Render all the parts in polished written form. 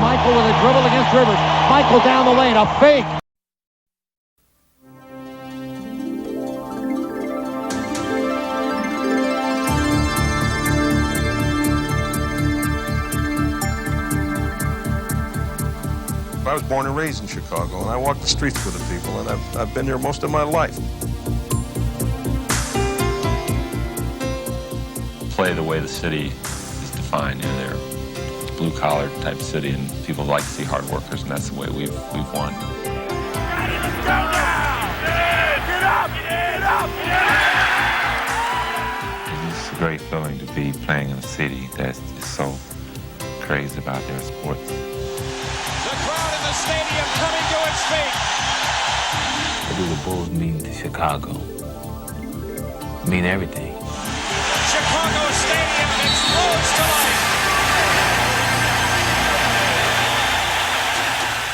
Michael with a dribble against Rivers. Michael down the lane, a fake. I was born and raised in Chicago, and I walk the streets with the people, and I've been here most of my life. Play the way the city is defined. You know, they're a blue-collar type city, and people like to see hard workers, and that's the way we've won. Let's go now! Get up! Get up! It's a great feeling to be playing in a city that is so crazy about their sports. The crowd in the stadium coming to its feet. What do the Bulls mean to Chicago? Mean everything. Chicago Stadium explodes to life.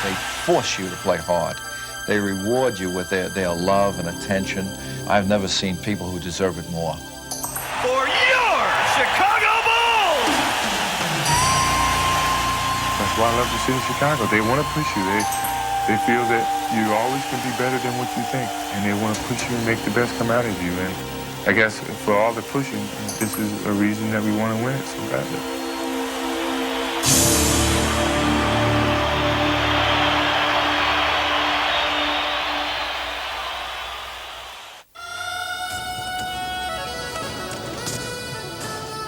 They force you to play hard. They reward you with their love and attention. I've never seen people who deserve it more. For your Chicago Bulls! That's why I love the city of Chicago. They want to push you. They feel that you always can be better than what you think, and they want to push you and make the best come out of you. And I guess for all the pushing, this is a reason that we want to win it so badly.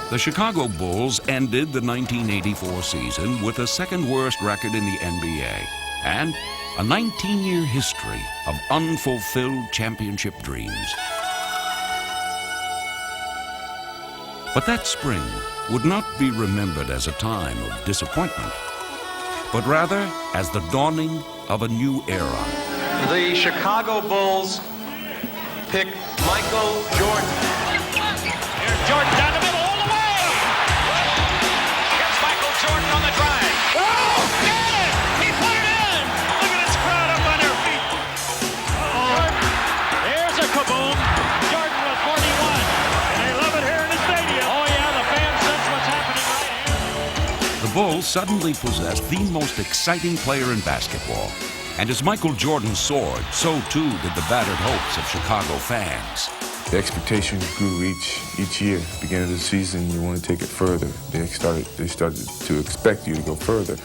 The Chicago Bulls ended the 1984 season with the second worst record in the NBA and a 19-year history of unfulfilled championship dreams. But that spring would not be remembered as a time of disappointment, but rather as the dawning of a new era. The Chicago Bulls pick Michael Jordan. Here's Jordan down the middle, all the way! Here's Michael Jordan on the drive. Oh, get it! He put it in! Look at this crowd up on their feet. Here's a kaboom. Jordan with 41. And they love it here in the stadium. Oh, yeah, the fans sense what's happening right here. The Bulls suddenly possessed the most exciting player in basketball. And as Michael Jordan soared, so too did the battered hopes of Chicago fans. The expectation grew each year. Beginning of the season, you want to take it further. They started to expect you to go further.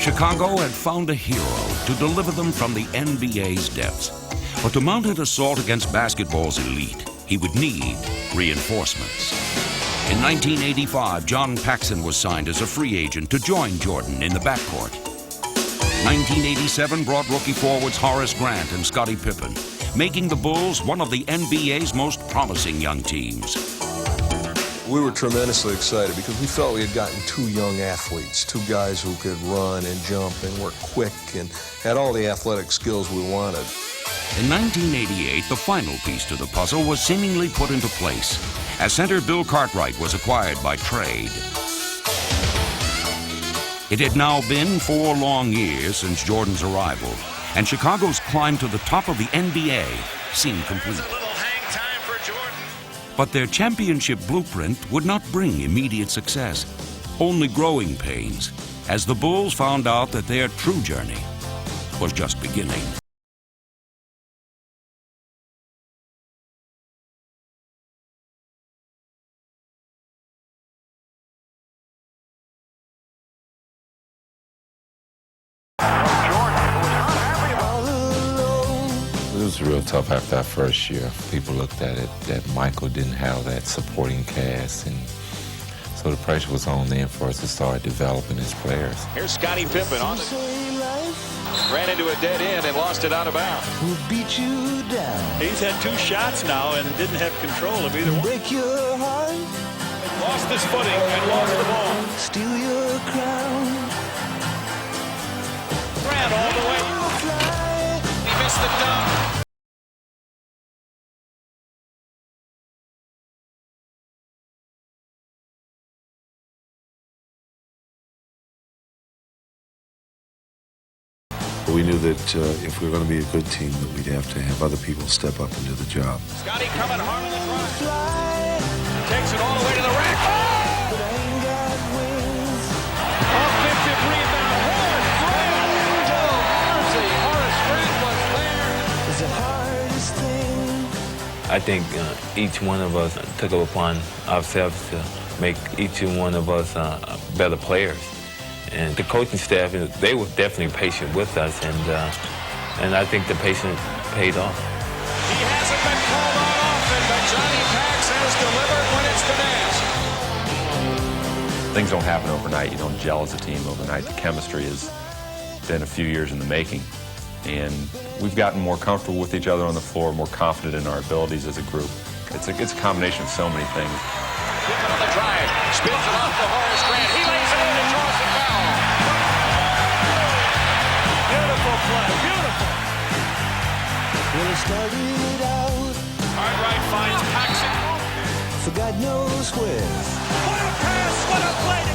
Chicago had found a hero to deliver them from the NBA's depths. But to mount an assault against basketball's elite, he would need reinforcements. In 1985, John Paxson was signed as a free agent to join Jordan in the backcourt. 1987 brought rookie forwards Horace Grant and Scottie Pippen, making the Bulls one of the NBA's most promising young teams. We were tremendously excited because we felt we had gotten two young athletes, two guys who could run and jump and were quick and had all the athletic skills we wanted. In 1988, the final piece to the puzzle was seemingly put into place as center Bill Cartwright was acquired by trade. It had now been 4 long years since Jordan's arrival, and Chicago's climb to the top of the NBA seemed complete. But their championship blueprint would not bring immediate success, only growing pains, as the Bulls found out that their true journey was just beginning. It was real tough after that first year. People looked at it that Michael didn't have that supporting cast, and so the pressure was on then for us to start developing his players. Here's Scottie Pippen on the... Ran into a dead end and lost it out of bounds. We'll beat you down. He's had 2 shots now and didn't have control of either one. Break your heart. Lost his footing and lost the ball. Steal your crown. Ran all the way. He missed the dunk. We knew that if we were going to be a good team, that we'd have to have other people step up and do the job. Scottie coming hard on the drive. Takes it all the way to the rack. Oh! Offensive rebound I think each one of us took it upon ourselves to make each one of us better players. And the coaching staff, they were definitely patient with us, and I think the patience paid off. He hasn't been called on often, but Johnny Pax has delivered when it's been asked. Things don't happen overnight. You don't gel as a team overnight. The chemistry has been a few years in the making. And we've gotten more comfortable with each other on the floor, more confident in our abilities as a group. It's a combination of so many things. Pippen on the drive, spins it off to Horace Grant. He lays it in and draws the foul. Beautiful play, beautiful. Well, it started out. Cartwright finds Paxson. For God knows where. What a pass, what a play.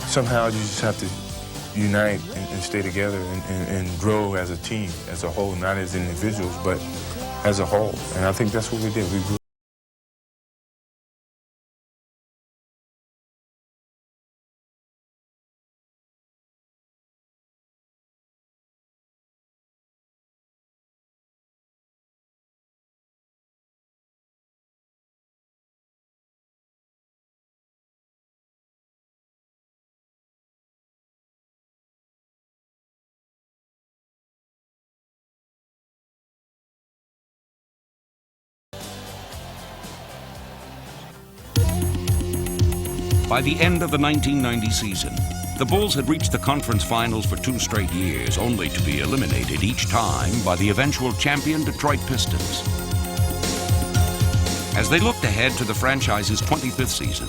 Somehow you just have to unite and stay together and grow as a team, as a whole, not as individuals, but as a whole. And I think that's what we did. We grew. By the end of the 1990 season, the Bulls had reached the conference finals for 2 straight years, only to be eliminated each time by the eventual champion Detroit Pistons. As they looked ahead to the franchise's 25th season,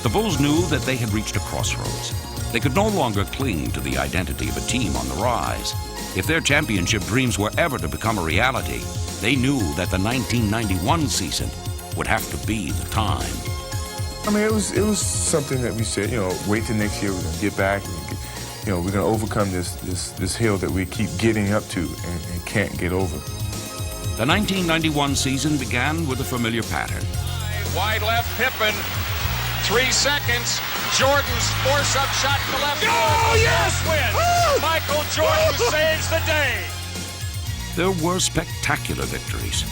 the Bulls knew that they had reached a crossroads. They could no longer cling to the identity of a team on the rise. If their championship dreams were ever to become a reality, they knew that the 1991 season would have to be the time. I mean, it was something that we said, wait till next year, we're going to get back, and we're going to overcome this hill that we keep getting up to and can't get over. The 1991 season began with a familiar pattern. Wide left, Pippen. 3 seconds. Jordan's force-up shot to the left. Oh, yes! Win. Michael Jordan saves the day. There were spectacular victories,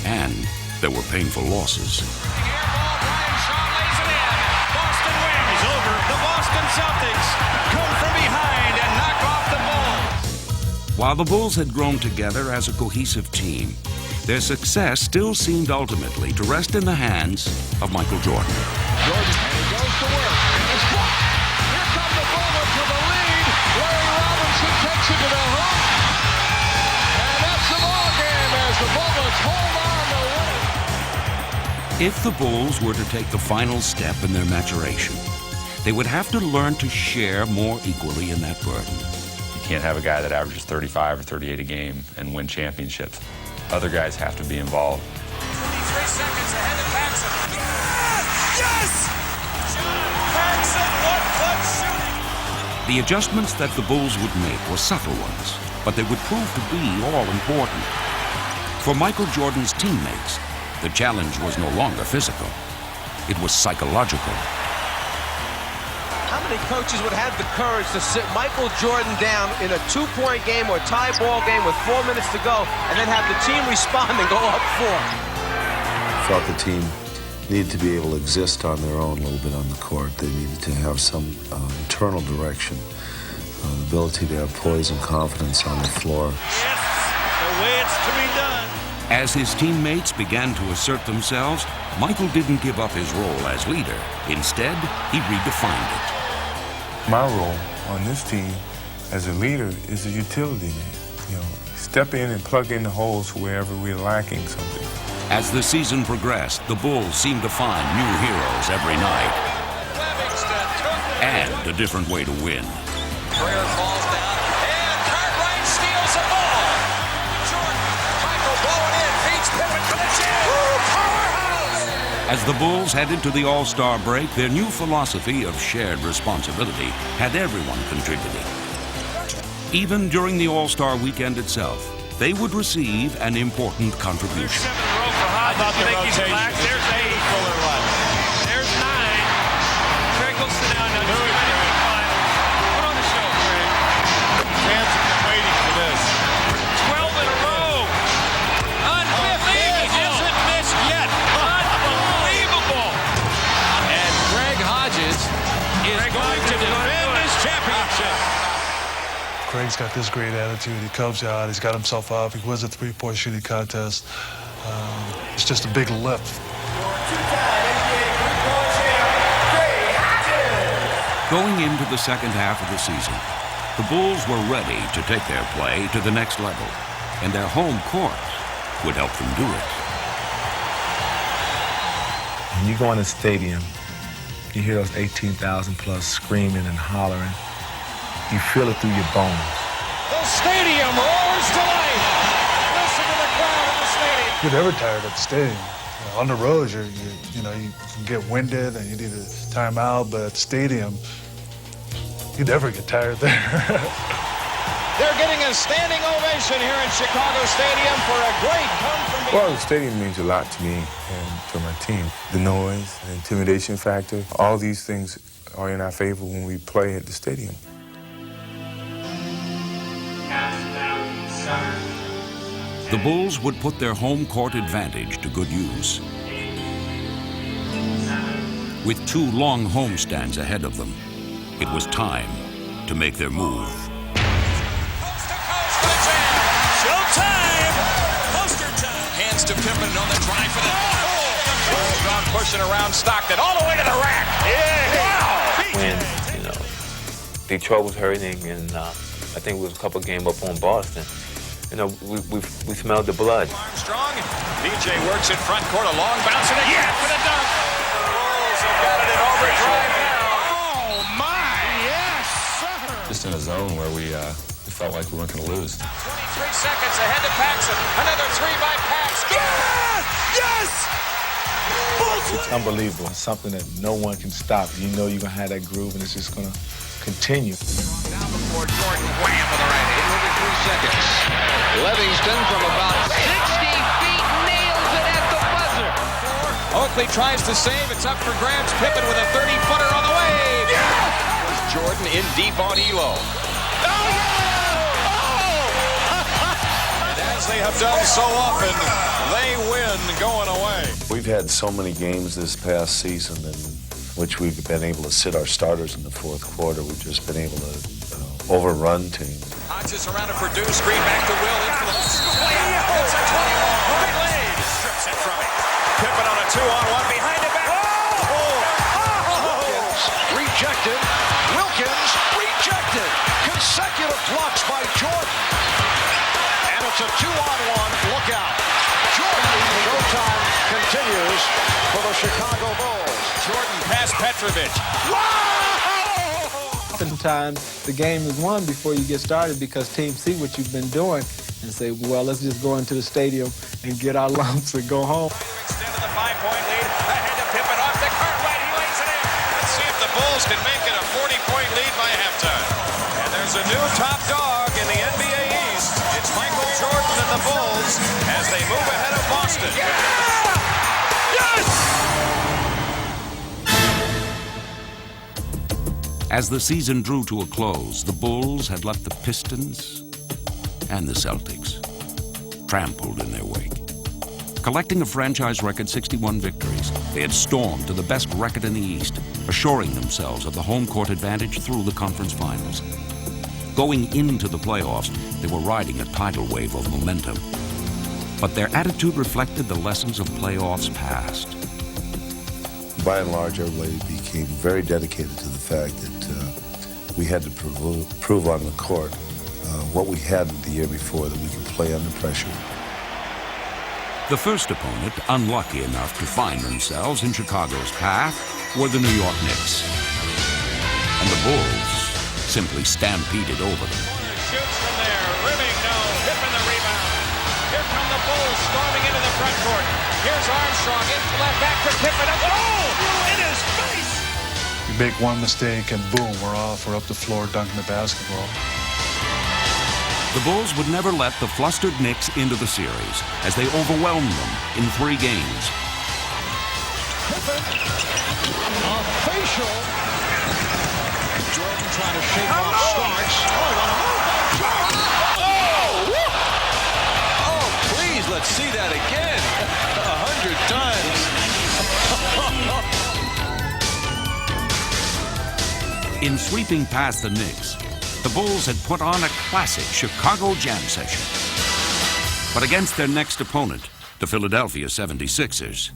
and there were painful losses. The Boston Celtics come from behind and knock off the Bulls. While the Bulls had grown together as a cohesive team, their success still seemed ultimately to rest in the hands of Michael Jordan. Jordan goes to work. It's blocked. Here come the Bulls to the lead. Larry Robinson takes it to the hook. And that's the ball game as the Bulls hold on to win. If the Bulls were to take the final step in their maturation, they would have to learn to share more equally in that burden. You can't have a guy that averages 35 or 38 a game and win championships. Other guys have to be involved. 23 seconds ahead of Paxson. Yes! John Paxson, one-foot shooting. The adjustments that the Bulls would make were subtle ones, but they would prove to be all important. For Michael Jordan's teammates, the challenge was no longer physical. It was psychological. How many coaches would have the courage to sit Michael Jordan down in a 2-point game or a tie ball game with 4 minutes to go and then have the team respond and go up 4? I felt the team needed to be able to exist on their own a little bit on the court. They needed to have some internal direction, the ability to have poise and confidence on the floor. Yes, the way it's to be done. As his teammates began to assert themselves, Michael didn't give up his role as leader. Instead, he redefined it. My role on this team as a leader is a utility man. Step in and plug in the holes wherever we're lacking something. As the season progressed, the Bulls seemed to find new heroes every night. And a different way to win. Prayer falls down, and Cartwright steals the ball. Jordan, Michael blowing in, beats Pippen for the jam. Powerhouse! As the Bulls headed to the All-Star break, their new philosophy of shared responsibility had everyone contributing. Even during the All-Star weekend itself, they would receive an important contribution. How about the rotation? There's 8. There's 9. Craig will sit down now. Put on the show, Craig. Greg's got this great attitude. He comes out, he's got himself up, he wins a three-point shooting contest. It's just a big lift. Going into the second half of the season, the Bulls were ready to take their play to the next level, and their home court would help them do it. When you go in the stadium, you hear those 18,000 plus screaming and hollering. You feel it through your bones. The stadium roars to life. Listen to the crowd in the stadium. You're never tired at the stadium. On the road, you can get winded and you need to time out, but at the stadium, you never get tired there. They're getting a standing ovation here in Chicago Stadium for a great come-from-behind. Well, the stadium means a lot to me and to my team. The noise, the intimidation factor, all these things are in our favor when we play at the stadium. The Bulls would put their home court advantage to good use. With 2 long homestands ahead of them, it was time to make their move. Showtime! Poster time! Hands to Pippen on the drive for the Strong pushing around Stockton all the way to the rack. Yeah! Wow! When, Detroit was hurting, and I think it was a couple game up on Boston. We smelled the blood. Armstrong, DJ works in front court, a long bounce, and a for the dunk. Bulls have got it in overdrive now. Oh, my, yes, sir. Just in a zone where we felt like we weren't going to lose. 23 seconds ahead to Paxson. Another 3 by Pax. Yes! Yes! It's unbelievable. It's something that no one can stop. You know you're going to have that groove, and it's just going to continue. Down before Jordan, wham with the right hand. 3 seconds. Livingston from about 60 feet nails it at the buzzer. Oakley tries to save. It's up for grabs. Pippen with a 30-footer on the way. Yeah! Jordan in deep on Elo. Oh, yeah! Oh! And as they have done so often, they win going away. We've had so many games this past season in which we've been able to sit our starters in the fourth quarter. We've just been able to overrun teams. Hodges around to Purdue, screen back to Will, in for the it's a 21-point lead. Strips it from him. Pippen on a 2-on-1 behind the back. Wilkins rejected. Wilkins rejected. Consecutive blocks by Jordan. And it's a 2-on-1. Look out. Jordan. Showtime continues for the Chicago Bulls. Jordan past Petrovic. Oftentimes, the game is won before you get started because teams see what you've been doing and say, well, let's just go into the stadium and get our lumps and go home. Extended the 5-point lead. Ahead to Pippen off the Cartwright. He lays it in. Let's see if the Bulls can make it a 40-point lead by halftime. And there's a new top dog in the NBA East. It's Michael Jordan and the Bulls as they move ahead of Boston. Yeah! Yes! As the season drew to a close, the Bulls had left the Pistons and the Celtics trampled in their wake. Collecting a franchise record 61 victories, they had stormed to the best record in the East, assuring themselves of the home court advantage through the conference finals. Going into the playoffs, they were riding a tidal wave of momentum. But their attitude reflected the lessons of playoffs past. By and large, everybody became very dedicated to the fact that we had to prove on the court what we had the year before, that we could play under pressure. The first opponent, unlucky enough to find themselves in Chicago's path, were the New York Knicks. And the Bulls simply stampeded over them. Shoots from there. Rimming, no. Pippen the rebound. Here come the Bulls storming into the front court. Here's Armstrong into left back for Pippen. Oh! In his face! You make one mistake and boom, we're off. We're up the floor dunking the basketball. The Bulls would never let the flustered Knicks into the series as they overwhelmed them in 3 games. Pippen, a facial. Jordan trying to shake off Starks. Oh, please, let's see that again. 100 times. In sweeping past the Knicks, the Bulls had put on a classic Chicago jam session. But against their next opponent, the Philadelphia 76ers,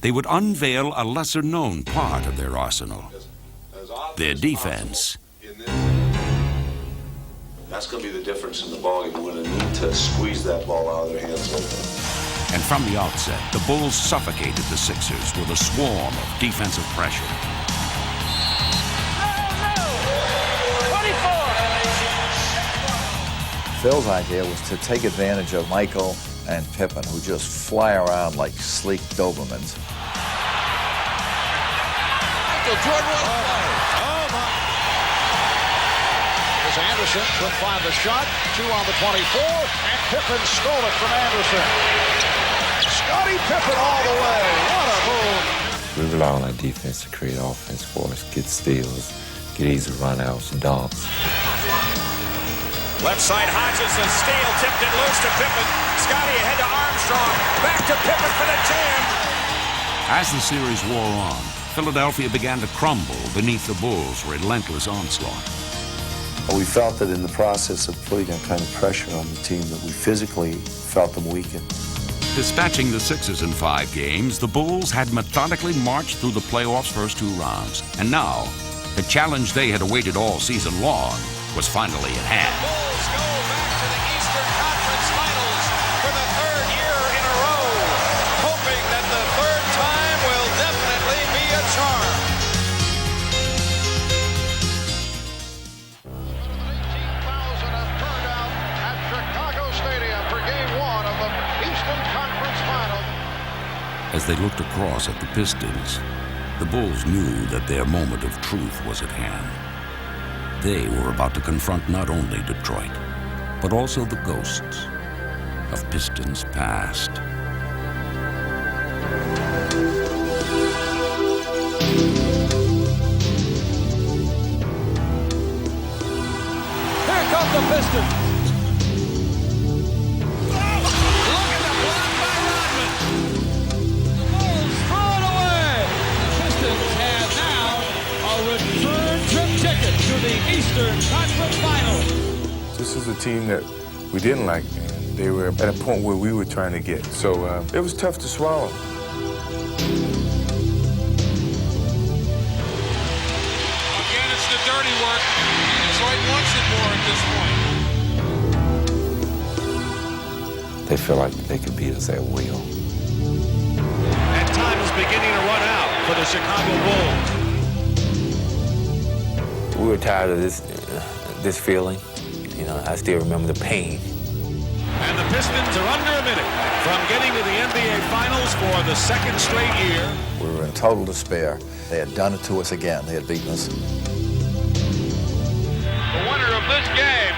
they would unveil a lesser-known part of their arsenal, their defense. That's going to be the difference in the ball game. We're going to need to squeeze that ball out of their hands open. And from the outset, the Bulls suffocated the Sixers with a swarm of defensive pressure. Phil's idea was to take advantage of Michael and Pippen, who just fly around like sleek Dobermans. Michael Jordan will play. Oh, my. Here's Anderson. Couldn't find the shot. 2 on the 24. And Pippen stole it from Anderson. Scottie Pippen all the way. What a move. We rely on our defense to create offense for us, get steals, get easy run-outs, dunks. Left side, Hodges, a steal, tipped it loose to Pippen. Scottie ahead to Armstrong. Back to Pippen for the jam. As the series wore on, Philadelphia began to crumble beneath the Bulls' relentless onslaught. We felt that in the process of putting that kind of pressure on the team that we physically felt them weaken. Dispatching the Sixers in 5 games, the Bulls had methodically marched through the playoffs' first 2 rounds. And now, the challenge they had awaited all season long was finally at hand. The Bulls go back to the Eastern Conference Finals for the 3rd year in a row, hoping that the 3rd time will definitely be a charm. 18,000 have turned out at Chicago Stadium for Game 1 of the Eastern Conference Finals. As they looked across at the Pistons, the Bulls knew that their moment of truth was at hand. They were about to confront not only Detroit, but also the ghosts of Pistons' past. Here come the Pistons. To the Eastern Conference Finals. This is a team that we didn't like, and they were at a point where we were trying to get. So it was tough to swallow. Again, it's the dirty work. Detroit wants it more at this point. They feel like they could beat us at will. And time is beginning to run out for the Chicago Bulls. We were tired of this feeling. You know, I still remember the pain. And the Pistons are under a minute from getting to the NBA Finals for the 2nd straight year. We were in total despair. They had done it to us again. They had beaten us. The winner of this game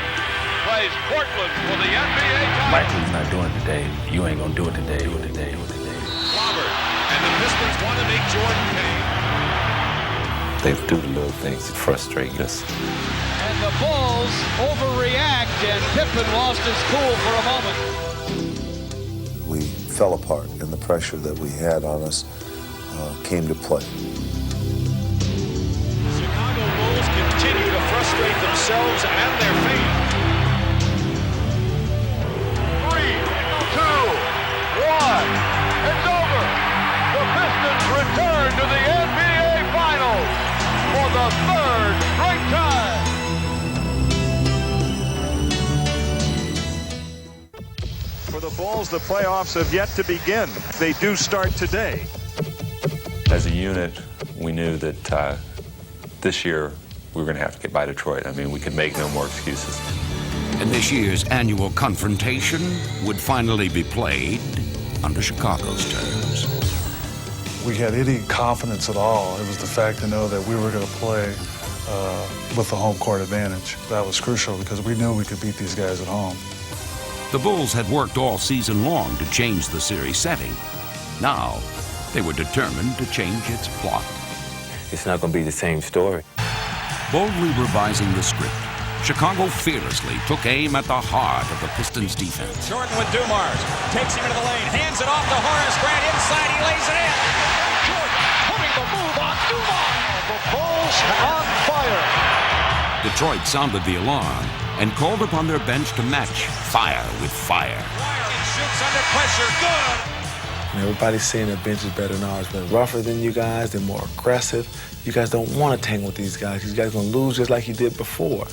plays Portland for the NBA title. Michael's not doing it today. You ain't gonna do it today. Do it today. Do it today. Robert, and the Pistons want to make Jordan pay. They do the little things that frustrate us. And the Bulls overreact, and Pippen lost his cool for a moment. We fell apart, and the pressure that we had on us came to play. Chicago Bulls continue to frustrate themselves and their fans. 3, 2, 1. It's over. The Pistons return to the NBA Finals for the 3rd straight time. For the Bulls, the playoffs have yet to begin. They do start today. As a unit, we knew that this year we were going to have to get by Detroit. I mean, we could make no more excuses. And this year's annual confrontation would finally be played under Chicago's terms. We had any confidence at all. It was the fact to know that we were going to play with the home court advantage. That was crucial because we knew we could beat these guys at home. The Bulls had worked all season long to change the series setting. Now, they were determined to change its plot. It's not going to be the same story. Boldly revising the script, Chicago fearlessly took aim at the heart of the Pistons' defense. Jordan with Dumars. Takes him into the lane. Hands it off to Horace Grant. Inside, he lays it in. Jordan putting the move on Dumars. The Bulls on fire. The Detroit sounded the alarm and called upon their bench to match fire with fire. Shoots under pressure. Good. Everybody's saying their bench is better than ours, but rougher than you guys, they're more aggressive. You guys don't want to tangle with these guys. These guys are going to lose just like you did before.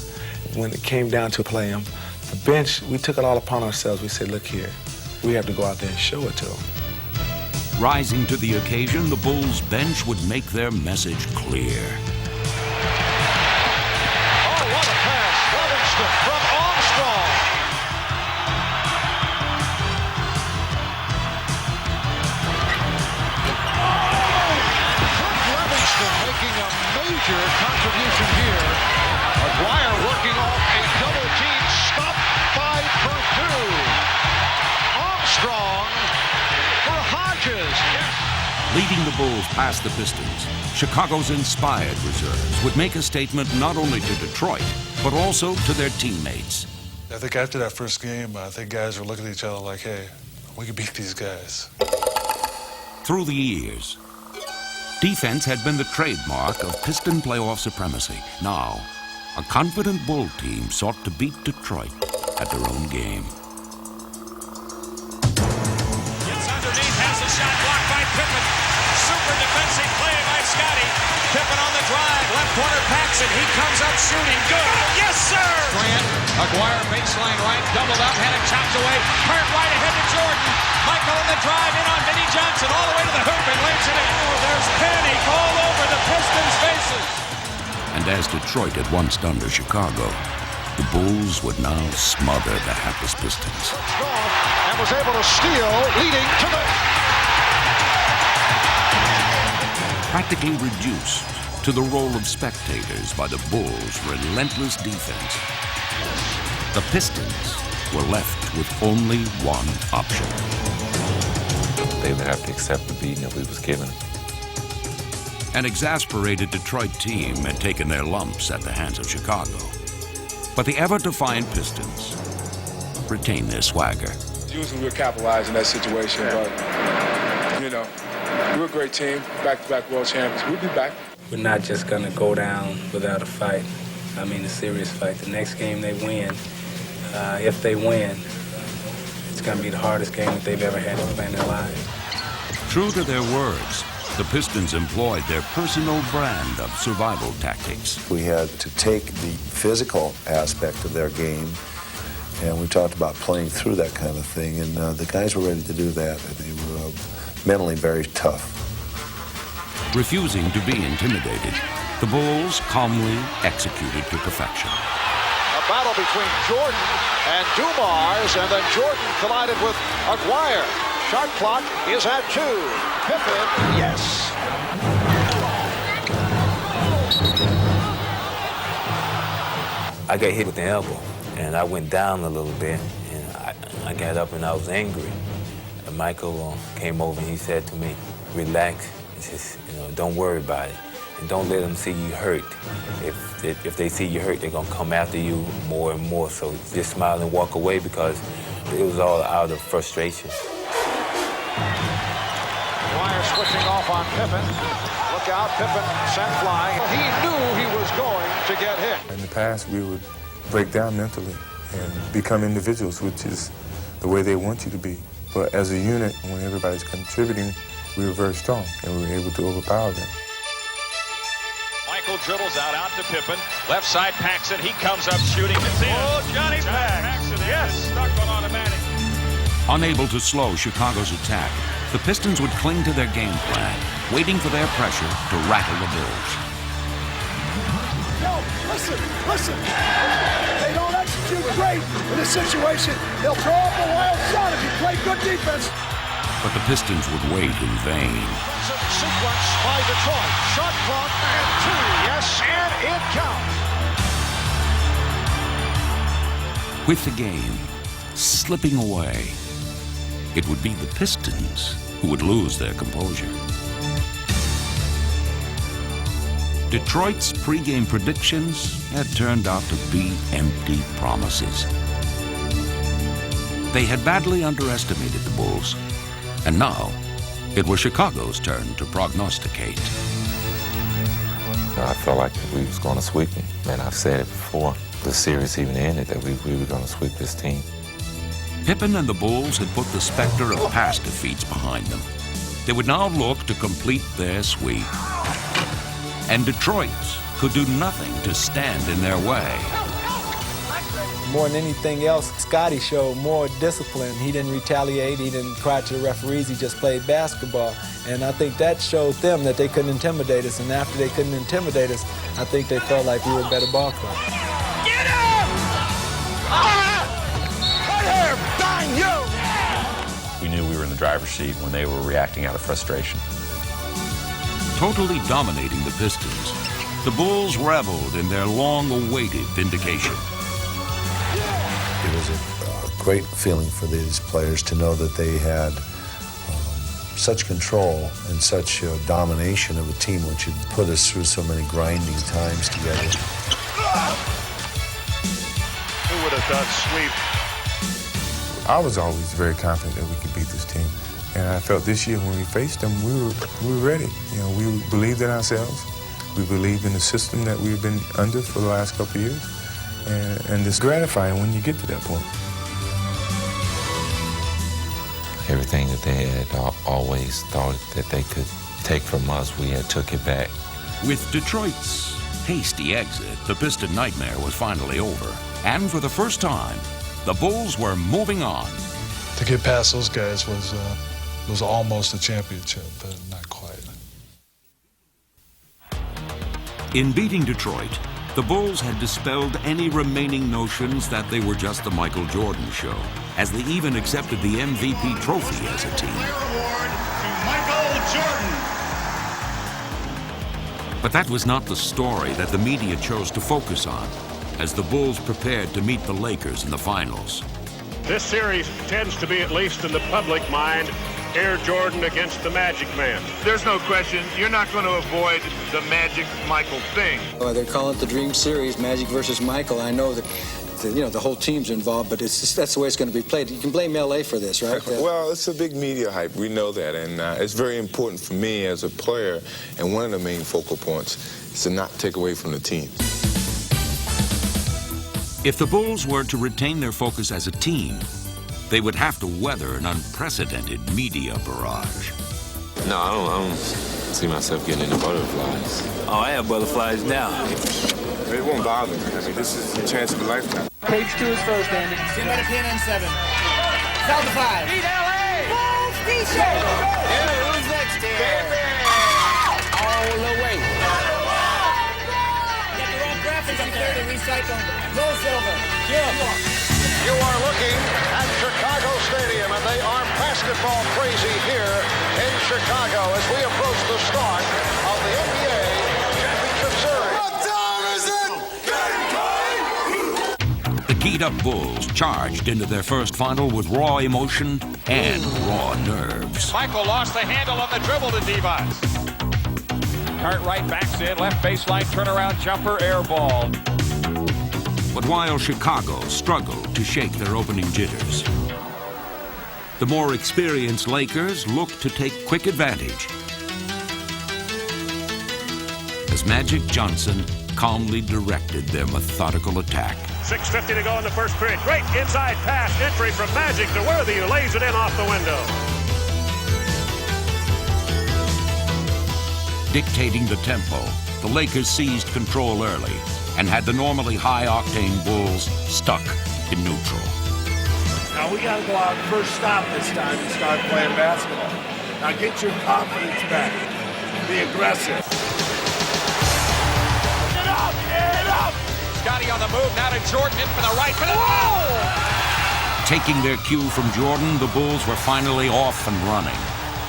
When it came down to play them, the bench, we took it all upon ourselves. We said, look here, we have to go out there and show it to them. Rising to the occasion, the Bulls bench would make their message clear. Oh, what a pass. Livingston from Armstrong. Livingston making a major contribution here. Aguirre working off a double team stop by Purdue. Armstrong for Hodges. Leading the Bulls past the Pistons, Chicago's inspired reserves would make a statement not only to Detroit, but also to their teammates. I think after that first game, I think guys were looking at each other like, hey, we can beat these guys. Through the years, defense had been the trademark of Piston playoff supremacy. Now, a confident Bull team sought to beat Detroit at their own game. Gets underneath, has a shot blocked by Pippen. Super defensive play by Scotty. Pippen on the drive, left corner Paxson. He comes up shooting, good. Yes, sir! Grant, Aguirre baseline right, doubled up, had it chopped away. Hurt right ahead to Jordan. Michael on the drive, in on Vinnie Johnson, all the way to the hoop and lays it in. Oh, there's panic all over the Pistons' faces. And as Detroit had once done to Chicago, the Bulls would now smother the hapless Pistons. And was able to steal, leading to the... Practically reduced to the role of spectators by the Bulls' relentless defense, the Pistons were left with only one option. They would have to accept the beating that we was given. An exasperated Detroit team had taken their lumps at the hands of Chicago. But the ever-defiant Pistons retained their swagger. Usually we're capitalizing that situation, but, you know, we're a great team, back-to-back world champions. We'll be back. We're not just going to go down without a fight. I mean, a serious fight. The next game they win, if they win, it's going to be the hardest game that they've ever had to play in their lives. True to their words, the Pistons employed their personal brand of survival tactics. We had to take the physical aspect of their game, and we talked about playing through that kind of thing, and the guys were ready to do that. They were mentally very tough. Refusing to be intimidated, the Bulls calmly executed to perfection. A battle between Jordan and Dumars, and then Jordan collided with Aguirre. Shot clock is at 2. Pippen, yes. I got hit with the elbow, and I went down a little bit, and I got up and I was angry. And Michael came over and he said to me, relax. He says, don't worry about it, and don't let them see you hurt. If they see you hurt, they're gonna come after you more and more. So just smile and walk away, because it was all out of frustration. Aguirre switching off on Pippen. Look out, Pippen sent flying. He knew he was going to get hit. In the past, we would break down mentally and become individuals, which is the way they want you to be. But as a unit, when everybody's contributing, we were very strong, and we were able to overpower them. Michael dribbles out to Pippen. Left side Paxson. He comes up shooting. It's in. Oh, Johnny Paxson. Yes, stuck on automatic. Unable to slow Chicago's attack, the Pistons would cling to their game plan, waiting for their pressure to rattle the Bulls. No, listen. They don't execute great in this situation. They'll throw up a wild shot if you play good defense. But the Pistons would wait in vain. Sequence by Detroit. Shot clock and 2. Yes, and it counts. With the game slipping away, it would be the Pistons who would lose their composure. Detroit's pregame predictions had turned out to be empty promises. They had badly underestimated the Bulls, and now it was Chicago's turn to prognosticate. I felt like we was going to sweep them. And I've said it before the series even ended that we were going to sweep this team. Pippen and the Bulls had put the specter of past defeats behind them. They would now look to complete their sweep. And Detroit's could do nothing to stand in their way. More than anything else, Scotty showed more discipline. He didn't retaliate, he didn't cry to the referees, he just played basketball. And I think that showed them that they couldn't intimidate us. And after they couldn't intimidate us, I think they felt like we were a better ball club. Get him! Right here, bang you! We knew we were in the driver's seat when they were reacting out of frustration. Totally dominating the Pistons, the Bulls reveled in their long-awaited vindication. It was a great feeling for these players to know that they had such control and such domination of a team which had put us through so many grinding times together. Who would have thought sweep? I was always very confident that we could beat this team. And I felt this year when we faced them, we were ready. You know, we believed in ourselves. We believed in the system that we've been under for the last couple of years. And it's gratifying when you get to that point. Everything that they had always thought that they could take from us, we had took it back. With Detroit's hasty exit, the Piston nightmare was finally over. And for the first time, the Bulls were moving on. To get past those guys was almost a championship, but not quite. In beating Detroit, the Bulls had dispelled any remaining notions that they were just the Michael Jordan show, as they even accepted the MVP trophy as a team. Award to Michael Jordan. But that was not the story that the media chose to focus on, as the Bulls prepared to meet the Lakers in the finals. This series tends to be, at least in the public mind, Air Jordan against the Magic Man. There's no question, you're not going to avoid the Magic Michael thing. They're calling it the Dream Series, Magic versus Michael. I know that the whole team's involved, but that's the way it's going to be played. You can blame LA for this, right? Well, it's a big media hype. We know that, and it's very important for me as a player. And one of the main focal points is to not take away from the team. If the Bulls were to retain their focus as a team, they would have to weather an unprecedented media barrage. No, I don't see myself getting into butterflies. Oh, I have butterflies now. It won't bother me. I mean, this is the chance of a lifetime. Page 2 is first, Andy. Stand by the pin and 7. South to 5. Beat LA! Bulls t-shirt! Who's next here? All the way. Get the wrong graphics up there to recycle. No silver. You are looking at Chicago Stadium, and they are basketball crazy here in Chicago as we approach the start of the NBA Championship Series. What time is it? The keyed-up Bulls charged into their first final with raw emotion and raw nerves. Michael lost the handle on the dribble to Devon. Cartwright backs in, left baseline, turnaround jumper, air ball. But while Chicago struggled to shake their opening jitters, the more experienced Lakers looked to take quick advantage as Magic Johnson calmly directed their methodical attack. 6:50 to go in the first period. Great inside pass entry from Magic to Worthy, who lays it in off the window. Dictating the tempo, the Lakers seized control early and had the normally high-octane Bulls stuck in neutral. Now we got to go out first stop this time and start playing basketball. Now get your confidence back. Be aggressive. Get up! Get up! Scotty on the move, now to Jordan, in for the right, for the goal! Taking their cue from Jordan, the Bulls were finally off and running,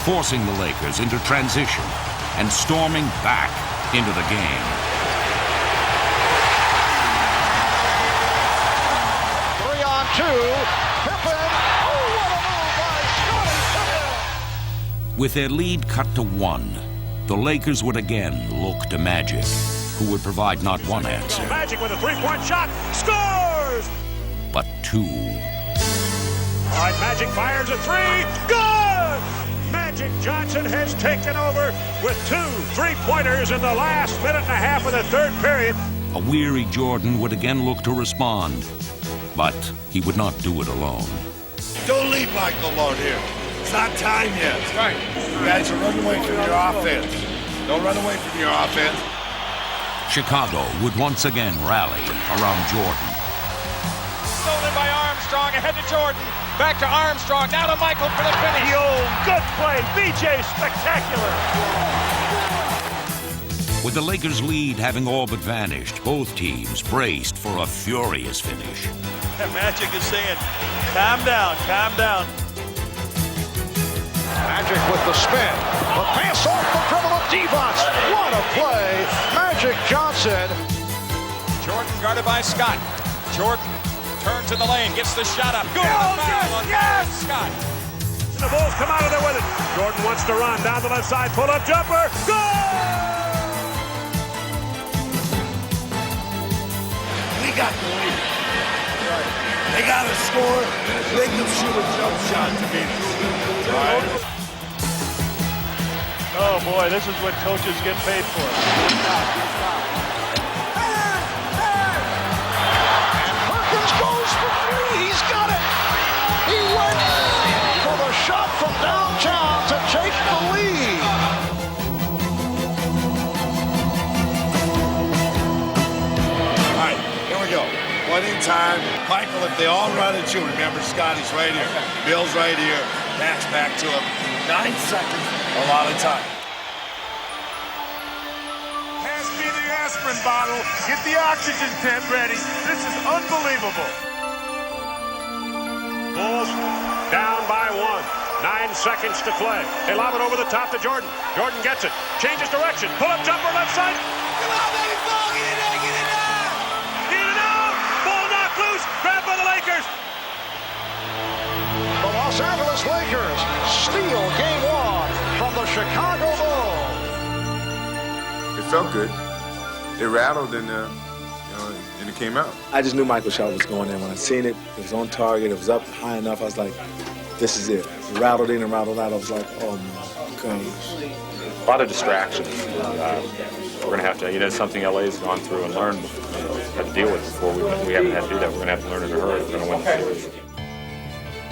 forcing the Lakers into transition and storming back into the game. 3-on-2. Pippen. Oh, what a move by Scottie Pippen. With their lead cut to 1, the Lakers would again look to Magic, who would provide not one answer, Magic with a three-point shot. Scores! but 2. All right, Magic fires a three. Good! Magic Magic Johnson has taken over with 2 3-pointers in the last minute and a half of the third period. A weary Jordan would again look to respond, but he would not do it alone. Don't leave Michael alone here. It's not time yet. Right. You guys are running away from your offense. Don't run away from your offense. Chicago would once again rally around Jordan. Stolen by Armstrong, ahead to Jordan. Back to Armstrong, now to Michael for the finish. Good play. BJ spectacular. With the Lakers' lead having all but vanished, both teams braced for a furious finish. Magic is saying, calm down, calm down. Magic with the spin. The pass off the dribble of Devos. What a play. Magic Johnson. Jordan guarded by Scott. Jordan turns in the lane, gets the shot up. Good foul on Scott. The Bulls come out of there with it. Jordan wants to run down the left side. Pull-up jumper. Goal! We got the lead. They got to score. Make them shoot a jump shot to beat us. Right. Oh, boy, this is what coaches get paid for. And Perkins goes for 3. He's got it. He went for the shot from downtown to take the lead. All right, here we go. One in time. Michael, if they all run at you, remember Scotty's right here. Bill's right here. Matt's back to him. 9 seconds. A lot of time. Pass me the aspirin bottle. Get the oxygen tent ready. This is unbelievable. Bulls down by 1. 9 seconds to play. They lob it over the top to Jordan. Jordan gets it. Changes direction. Pull-up jumper left side. Come on, baby, ball. Get it out, get it out. Get it out. Ball knocked loose. Grabbed by the Lakers. The Los Angeles Lakers steal game 1 from the Chicago Bulls. It felt good. It rattled and it came out. I just knew Michael's shot was going in. When I seen it, it was on target, it was up high enough. I was like, this is it. It rattled in and rattled out. I was like, oh my gosh. A lot of distractions. We're going to have to, it's something LA's gone through and learned, had to deal with before. We haven't had to do that. We're going to have to learn in a hurry. We're going to win the series.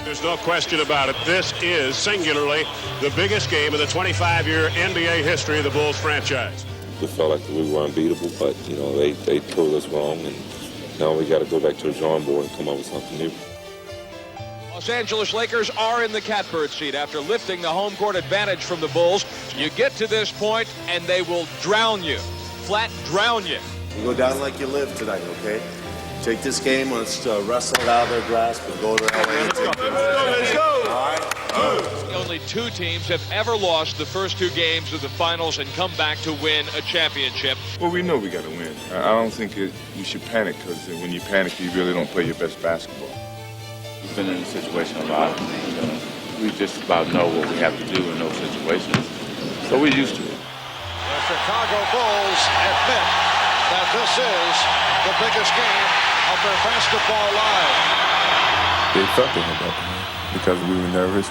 There's no question about it. This is singularly the biggest game in the 25-year NBA history of the Bulls franchise. We felt like we were unbeatable, but, they proved us wrong, and now we got to go back to the drawing board and come up with something new. Los Angeles Lakers are in the catbird seat after lifting the home court advantage from the Bulls. You get to this point, and they will drown you, flat drown you. You go down like you live tonight, okay? Take this game, let's wrestle it out of their grasp and go to LA. Let's go. All right. Only 2 teams have ever lost the first 2 games of the finals and come back to win a championship. Well, we know we got to win. I don't think you should panic, because when you panic, you really don't play your best basketball. We've been in this situation a lot. We just about know what we have to do in those situations. So we're used to it. The Chicago Bulls admit that this is the biggest game of their basketball life. They felt it about that because we were nervous.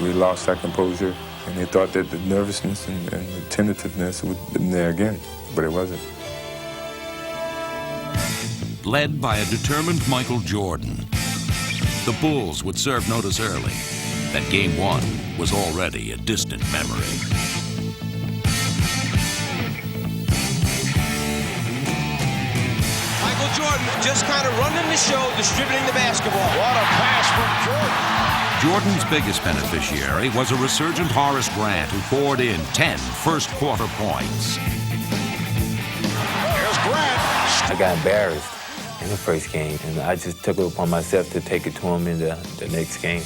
We lost our composure, and they thought that the nervousness and the tentativeness would have been there again, but it wasn't. Led by a determined Michael Jordan, the Bulls would serve notice early that Game 1 was already a distant memory. Michael Jordan just kind of running the show, distributing the basketball. What a pass from Jordan. Jordan's biggest beneficiary was a resurgent Horace Grant, who poured in 10 first-quarter points. Here's Grant. I got embarrassed in the first game, and I just took it upon myself to take it to him in the next game.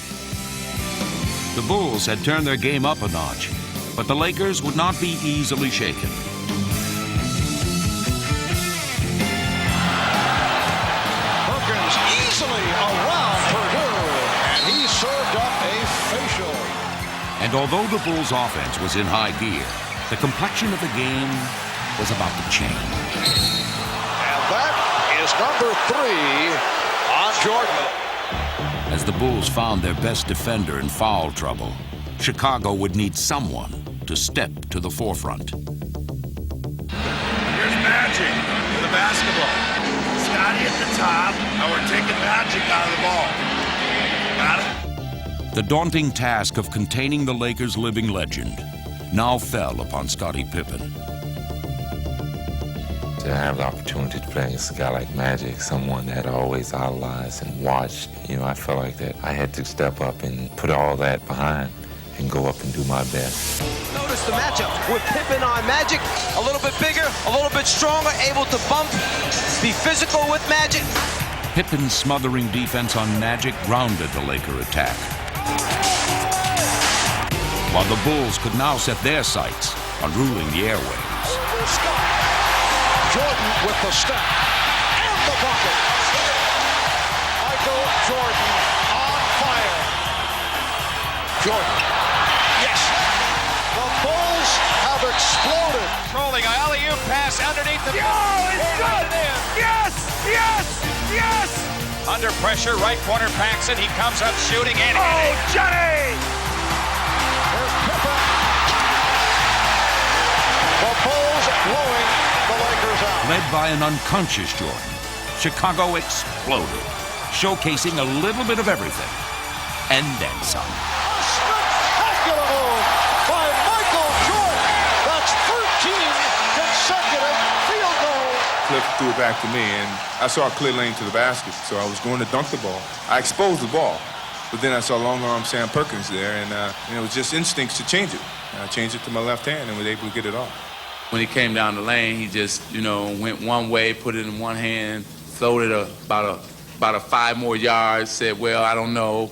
The Bulls had turned their game up a notch, but the Lakers would not be easily shaken. Perkins easily around Purdue, and he served up a facial. And although the Bulls' offense was in high gear, the complexion of the game was about to change. And that is number 3 on Jordan. As the Bulls found their best defender in foul trouble, Chicago would need someone to step to the forefront. Here's Magic with the basketball. Scotty at the top. Now we're taking Magic out of the ball. Got it? The daunting task of containing the Lakers' living legend now fell upon Scottie Pippen. To have the opportunity to play against a guy like Magic, someone that I always idolized and watched, I felt like that I had to step up and put all that behind and go up and do my best. Notice the matchup with Pippen on Magic, a little bit bigger, a little bit stronger, able to bump, be physical with Magic. Pippen's smothering defense on Magic grounded the Laker attack, while the Bulls could now set their sights on ruling the airwaves. Jordan with the step and the bucket. Michael Jordan on fire. Jordan. Yes. The Bulls have exploded. Trolling alley-oop pass underneath the... Oh, it's good. Yes! Yes! Yes! Under pressure, right corner Paxson. He comes up shooting and hitting. Johnny! There's Pippen. The Bulls blowing the Lakers out. Led by an unconscious Jordan, Chicago exploded, showcasing a little bit of everything, and then some. A spectacular move by Michael Jordan. That's 13 consecutive field goals. Cliff threw it back to me, and I saw a clear lane to the basket, so I was going to dunk the ball. I exposed the ball, but then I saw long-arm Sam Perkins there, and it was just instincts to change it. I changed it to my left hand and was able to get it off. When he came down the lane, he just, went one way, put it in one hand, floated about a 5 more yards, said, well, I don't know,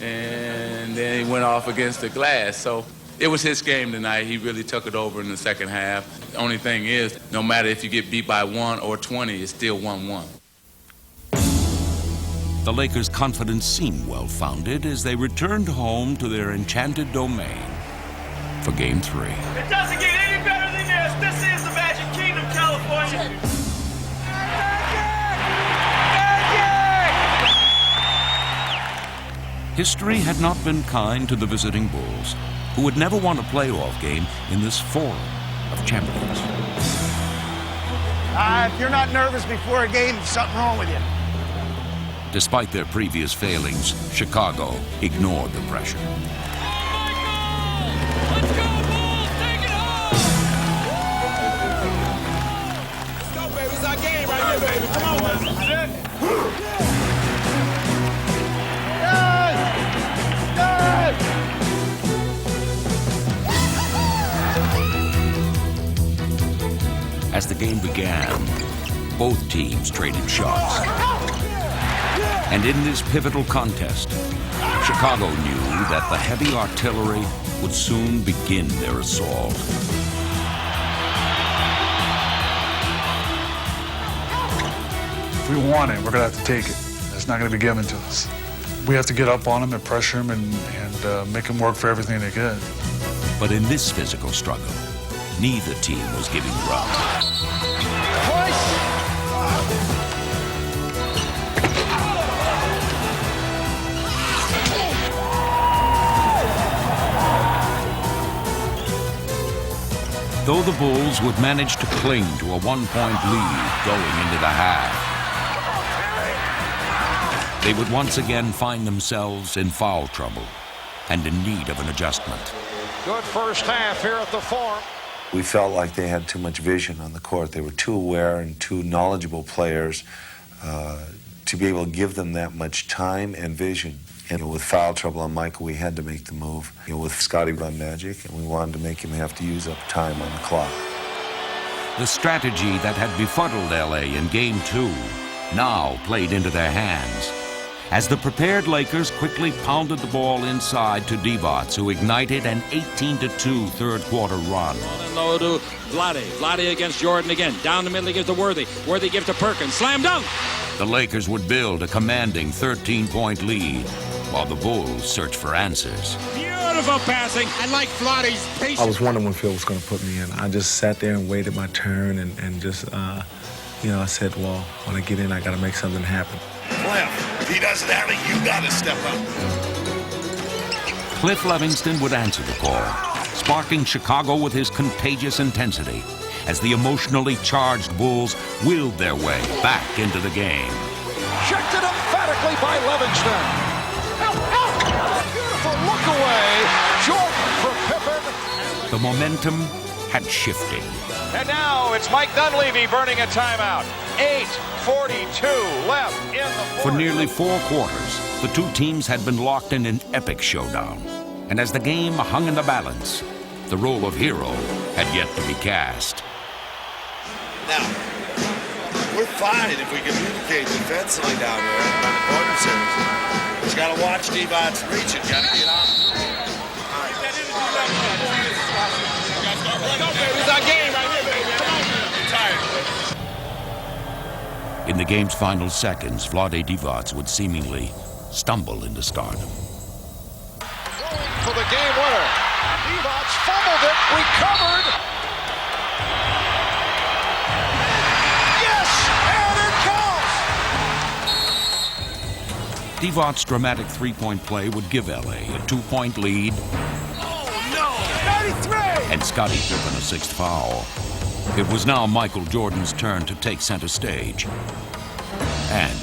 and then he went off against the glass. So it was his game tonight. He really took it over in the second half. The only thing is, no matter if you get beat by 1 or 20, it's still 1-1. The Lakers' confidence seemed well-founded as they returned home to their enchanted domain for Game 3. It doesn't get any better than this. This is the Magic Kingdom, California. History had not been kind to the visiting Bulls, who would never won a playoff game in this forum of champions. If you're not nervous before a game, there's something wrong with you. Despite their previous failings, Chicago ignored the pressure. It's our game right here, baby. Come on, man. As the game began, both teams traded shots. And in this pivotal contest, Chicago knew that the heavy artillery would soon begin their assault. If we want it, we're going to have to take it. It's not going to be given to us. We have to get up on them and pressure them and make them work for everything they get. But in this physical struggle, neither team was giving ground. Though the Bulls would manage to cling to a 1-point lead going into the half, they would once again find themselves in foul trouble and in need of an adjustment. Good first half here at the Forum. We felt like they had too much vision on the court. They were too aware and too knowledgeable players to be able to give them that much time and vision. And with foul trouble on Michael, we had to make the move. With Scotty on Magic, and we wanted to make him have to use up time on the clock. The strategy that had befuddled LA in Game 2 now played into their hands, as the prepared Lakers quickly pounded the ball inside to Divac, who ignited an 18-2 third-quarter run. On and low to Vlade. Vlade against Jordan again. Down the middle, he gives to Worthy. Worthy gives to Perkins. Slam dunk! The Lakers would build a commanding 13-point lead, while the Bulls searched for answers. Beautiful passing. I like Vlade's patience. I was wondering when Phil was going to put me in. I just sat there and waited my turn and just, I said, well, when I get in, I got to make something happen. Cliff, if he doesn't have it, you got to step up. Cliff Levingston would answer the call, sparking Chicago with his contagious intensity as the emotionally charged Bulls willed their way back into the game. Checked it emphatically by Levingston. Beautiful look away. Jordan for Pippen. The momentum had shifted. And now it's Mike Dunleavy burning a timeout. 8:42 left in the fourth. For nearly 4 quarters, the two teams had been locked in an epic showdown. And as the game hung in the balance, the role of hero had yet to be cast. Now, we're fine if we communicate defensively down there in the corner series. But you got to watch Devon's reach. You got to get on. It's our game right here, baby. Come on. In the game's final seconds, Vlade Divac would seemingly stumble into stardom. For the game winner. Divac fumbled it, recovered. Yes, and it counts. Divac's dramatic three-point play would give LA a 2-point lead. Oh, no. 93. And Scottie Pippen a 6th foul. It was now Michael Jordan's turn to take center stage and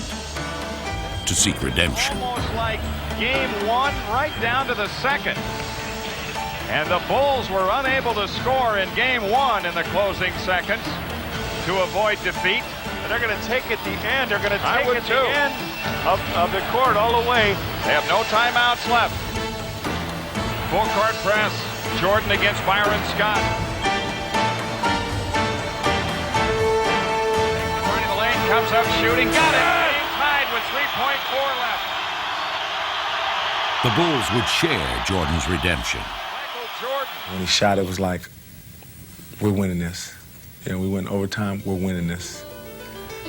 to seek redemption. Almost like game one right down to the second. And the Bulls were unable to score in game one in the closing seconds to avoid defeat. And they're going to take at the end. They're going to take at the end of the court all the way. They have no timeouts left. Full court press. Jordan against Byron Scott. Turning the lane, comes up shooting, got it! Game tied with 3.4 left. The Bulls would share Jordan's redemption. Michael Jordan. When he shot, it was like, we're winning this. You know, we went overtime, we're winning this.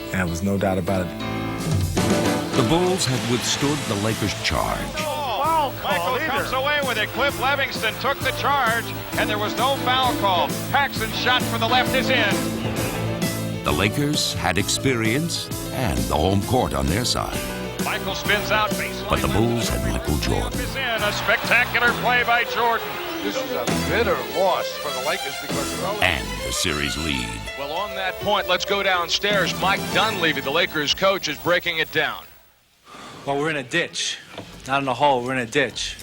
And there was no doubt about it. The Bulls had withstood the Lakers' charge. Michael comes away with it. Cliff Levingston took the charge, and there was no foul call. Paxson's shot from the left is in. The Lakers had experience and the home court on their side. Michael spins out baseline. But the Bulls had Michael Jordan. Is in a spectacular play by Jordan. This is a bitter loss for the Lakers because of And the series lead. Well, on that point, let's go downstairs. Mike Dunleavy, the Lakers coach, is breaking it down. Well, we're in a ditch. Not in a hole, we're in a ditch.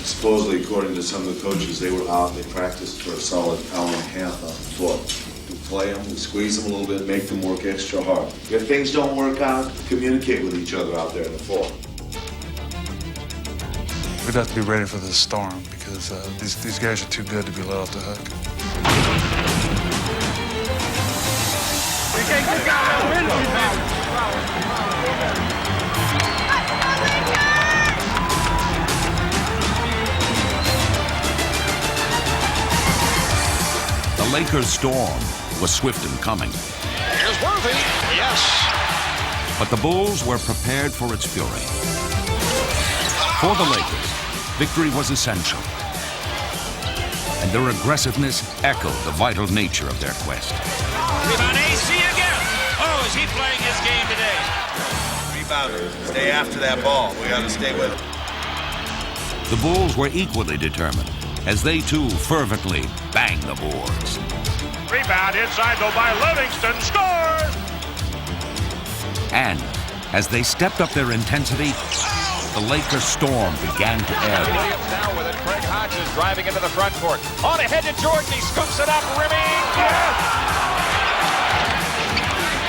Supposedly, according to some of the coaches, they were out and they practiced for a solid hour and a half on the floor. We play them, we squeeze them a little bit, make them work extra hard. If things don't work out, communicate with each other out there on the floor. We'd have to be ready for this storm because these guys are too good to be let off the hook. The Lakers' storm was swift in coming. Here's Worthy. Yes. But the Bulls were prepared for its fury. For the Lakers, victory was essential. And their aggressiveness echoed the vital nature of their quest. Rebound AC again. Oh, is he playing his game today? Rebounders, stay after that ball. We got to stay with it. The Bulls were equally determined as they too fervently banged the boards. Rebound inside though by Livingston. Score! And as they stepped up their intensity, the Lakers' storm began to ebb. Williams now with it. Craig Hodges driving into the front court. On ahead to Jordan. He scoops it up. Rimming. Yes!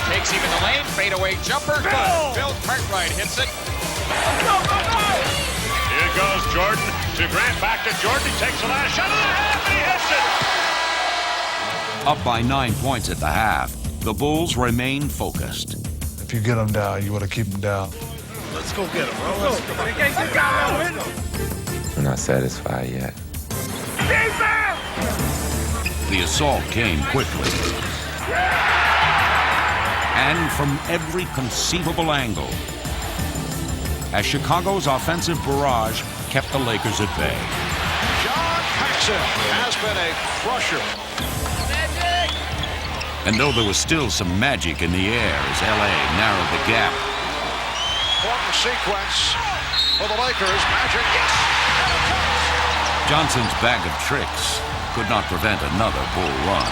Takes him in the lane. Fadeaway jumper. Good. Bill Cartwright hits it. Here goes Jordan to Grant. Back to Jordan. He takes the last shot of the half and he hits it. Up by 9 points at the half, the Bulls remained focused. If you get them down, you want to keep them down. Let's go get him, bro. Let's go. We're not satisfied yet. The assault came quickly. And from every conceivable angle, as Chicago's offensive barrage kept the Lakers at bay. John Paxson has been a crusher. And though there was still some magic in the air as LA narrowed the gap, Important sequence. for the Lakers. Magic, yes! Johnson's bag of tricks could not prevent another Bull run.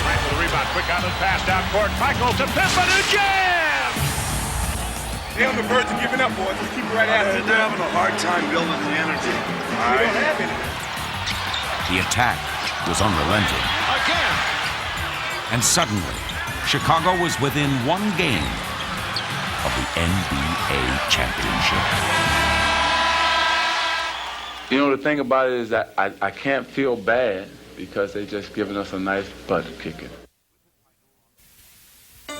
Right for the rebound. Quick out of the pass down court. Michael to Pippen who jams! They're on the verge of giving up, boys. Let's keep it right after. They're having a hard time building the energy. All right. don't have any. The attack was unrelenting. Again. And suddenly, Chicago was within one game of the NBA championship. You know, the thing about it is that I can't feel bad because they just given us a nice butt kicking.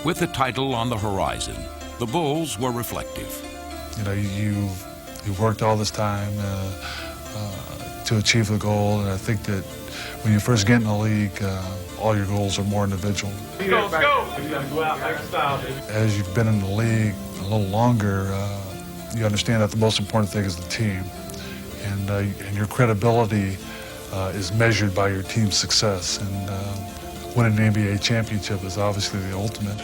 With the title on the horizon, the Bulls were reflective. You know, you've worked all this time to achieve the goal, and I think that when you first get in the league, all your goals are more individual. Let's go. You gotta go out like a style, baby. As you've been in the league a little longer, you understand that the most important thing is the team, and your credibility is measured by your team's success. And winning an NBA championship is obviously the ultimate.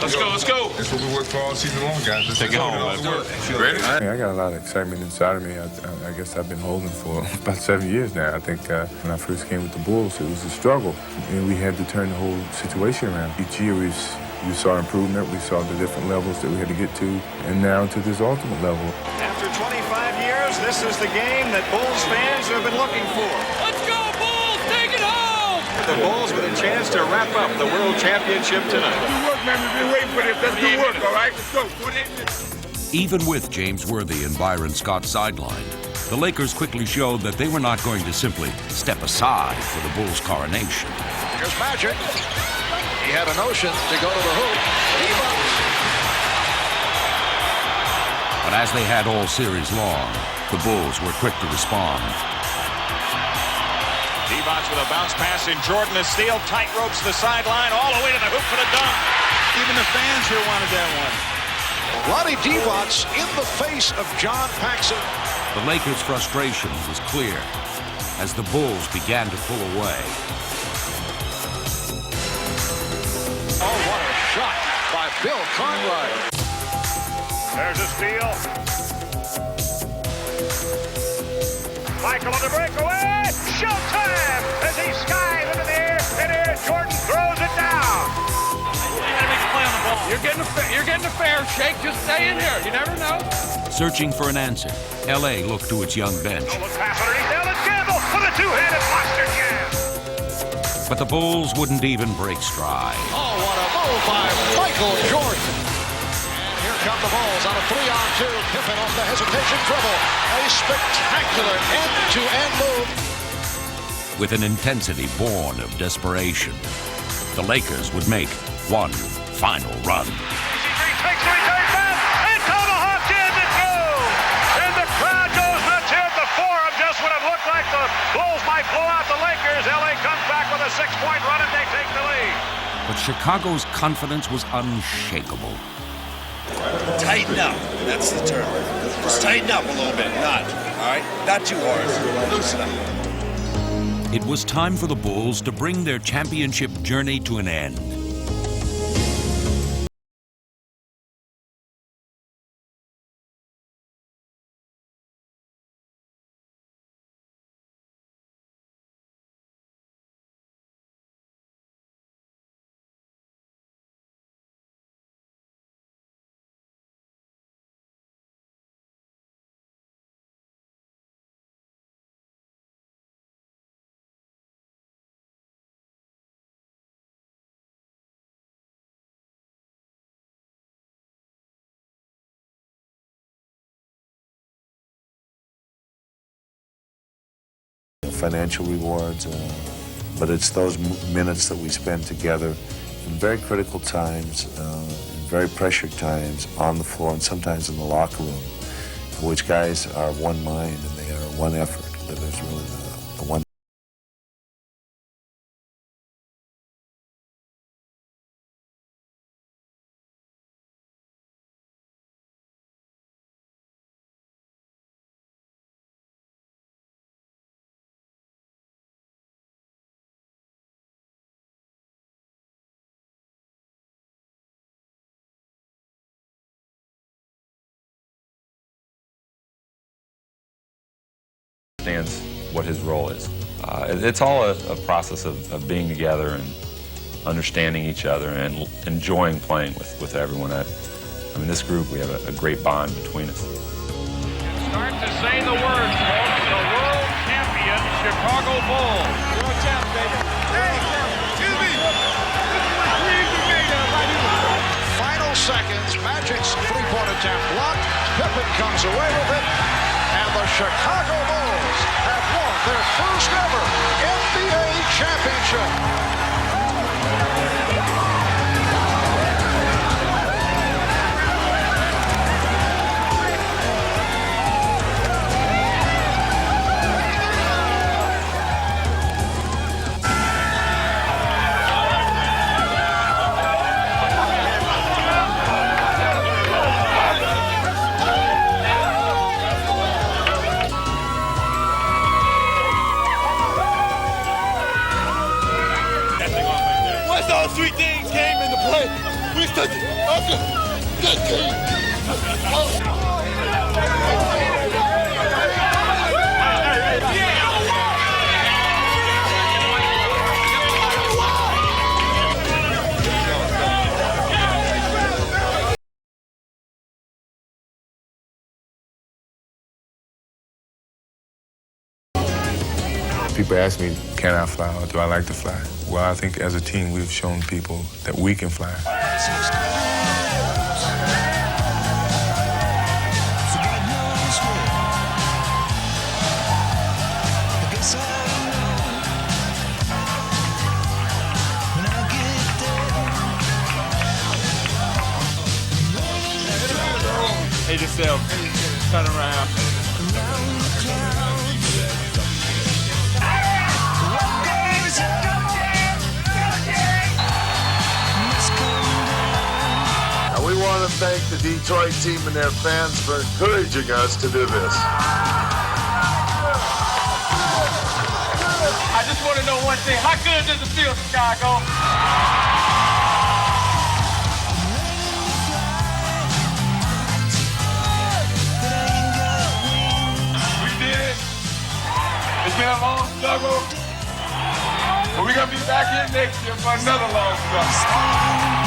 Let's go. That's what we work for all season long, guys. Let's Take it home, Ready? I got a lot of excitement inside of me. I guess I've been holding for about 7 years now. I think when I first came with the Bulls, it was a struggle. And we had to turn the whole situation around. Each year we saw improvement. We saw the different levels that we had to get to, and now to this ultimate level. After 25 years, this is the game that Bulls fans have been looking for. Let's go, Bulls! Take it home! The Bulls with a chance to wrap up the World Championship tonight. Good work, man. We've been waiting for this. That's good work, all right? Let's go. 48 minutes. Even with James Worthy and Byron Scott sidelined, the Lakers quickly showed that they were not going to simply step aside for the Bulls' coronation. Here's Magic. He had a notion to go to the hoop. He bumped. But as they had all series long, the Bulls were quick to respond. Divac with a bounce pass in Jordan. The steal, tight ropes the sideline, all the way to the hoop for the dunk. Even the fans here wanted that one. Lonnie Divac in the face of John Paxson. The Lakers' frustration was clear as the Bulls began to pull away. Oh, what a shot by Bill Cartwright. There's a steal. Michael on the breakaway. Showtime as he skies into the air. Midair, Jordan throws it down. You're getting a fair shake. Just stay in here. You never know. Searching for an answer, L.A. looked to its young bench. Nolan pass underneath. Ellis Campbell with a two-handed monster jam. But the Bulls wouldn't even break stride. Oh, what a move by Michael Jordan. And here come the Bulls on a 3-on-2. Pippen off the hesitation dribble. A spectacular end-to-end move. With an intensity born of desperation, the Lakers would make one final run. Takes the return pass and tomahawk jams it through. And the crowd goes nuts here at the Forum just when it looked like the Bulls might blow out the Lakers. LA comes back with a 6-point run and they take the lead. But Chicago's confidence was unshakable. Tighten up. That's the term. Just tighten up a little bit. Not, all right? Not too hard. Loosen up. It was time for the Bulls to bring their championship journey to an end. Financial rewards, but it's those minutes that we spend together in very critical times, in very pressured times on the floor and sometimes in the locker room, in which guys are one mind and they are one effort. That there's really the one understands what his role is. It's all a process of being together and understanding each other and enjoying playing with everyone. I mean, this group, we have a great bond between us. Start to say the words, folks. The world champion Chicago Bulls. World champ, baby. Hey, excuse me. This is what dreams are made of right here. Final seconds, Magic's three-point attempt blocked. Pippen comes away with it, and the Chicago Bulls have won their first ever NBA championship. Those three things came into play. We stood good team. People ask me, can I fly or do I like to fly? Well, I think as a team, we've shown people that we can fly. Hey, yourself. Turn around. We want to thank the Detroit team and their fans for encouraging us to do this. I just want to know one thing. How good does it feel, Chicago? We did. It's been a long struggle. But we're going to be back here next year for another long struggle.